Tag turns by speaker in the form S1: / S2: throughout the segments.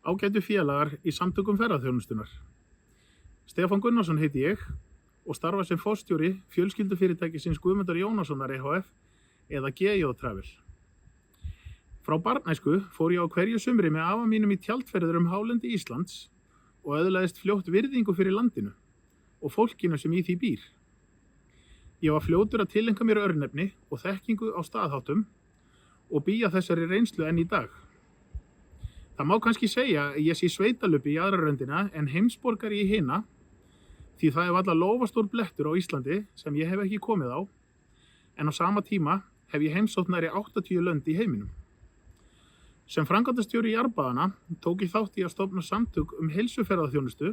S1: Ágætu félagar í samtökum ferðaþjónustunnar. Stefán Gunnarsson heiti ég og starfa sem forstjóri fjölskyldufyrirtækisins Guðmundar Jónassonar ehf. Eða GJ Travel. Frá barnæsku fór ég á hverju sumri með afa mínum í tjaldferðir hálendi Íslands og öðlaðist fljótt virðingu fyrir landinu og fólkinu sem í því býr. Ég var fljótur að tileinka mér örnefni og þekkingu á staðháttum og bý að þessari reynslu enn í dag. Það má kannski segja að ég sé sveitaluppi í aðra röndina en heimsborgari í hina, því það er varla lófastór blettur á Íslandi sem ég hef ekki komið á, en á sama tíma hef ég heimsótt nærri 80 lönd í heiminum. Sem framkvæmdastjóri Jarðbaðanna tók ég þátt í að stofna samtök heilsuferðaþjónustu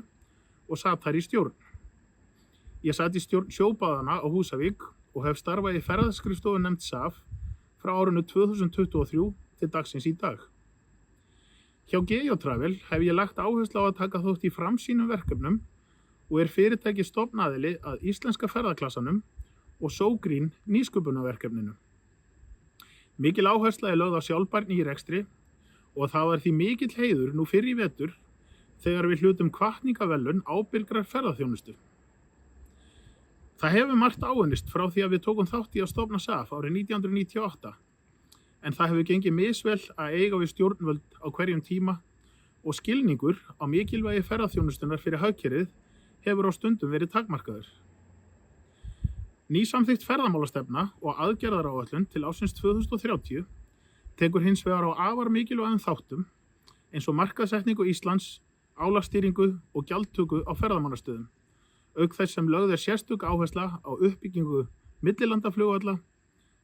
S1: og sat þar í stjórn. Ég sat í stjórn Sjóbaðanna á Húsavík og hef starfað í ferðaskrifstofunefnd SAF frá árinu 2023 til dagsins í dag. Hjá GJ Travel hef ég lagt áherslu á að taka þátt í framsýnum verkefnum og er fyrirtæki stofnaðili að íslenska ferðaklassanum og SoGreen nýsköpunarverkefninu. Mikil áhersla er lögð á sjálfbærni í rekstri og það var því mikill heiður nú fyrr í vetur þegar við hlutum hvatningaverðlaun ábyrgrar ferðaþjónustu. Það hefur margt áunnist frá því að við tókum þátt í að stofna SAF árið 1998, en það hefur gengið misvel að eiga við stjórnvöld á hverjum tíma og skilningur á mikilvægi ferðaþjónustunnar fyrir hagkerfið hefur á stundum verið takmarkaður. Nýsamþykkt ferðamálastefna og aðgerðaráætlun til ársins 2030 tekur hins vegar á afar mikilvægum þáttum eins og markaðssetningu Íslands, álagsstýringu og gjaldtöku á ferðamannastöðum, auk þess sem lögð er sérstök áhersla á uppbyggingu millilandaflugvalla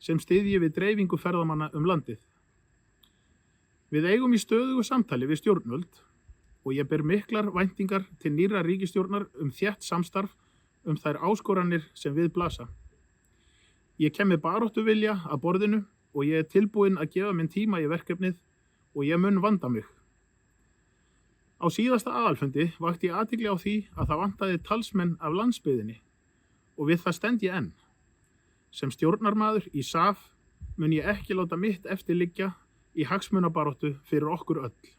S1: sem styðji við dreifingu ferðamanna landið. Við eigum í stöðugu samtali við stjórnvöld og ég ber miklar væntingar til nýrrar ríkisstjórnar þétt samstarf þær áskoranir sem við blasa. Ég kem með baráttuvilja að borðinu og ég er tilbúinn að gefa minn tíma í verkefnið og ég mun vanda mig. Á síðasta aðalfundi vakti ég athygli á því að það vantaði talsmenn af landsbyggðinni og við það stend ég enn. Sem stjórnarmaður í SAF mun ég ekki láta mitt eftir liggja í hagsmunabaráttu fyrir okkur öll.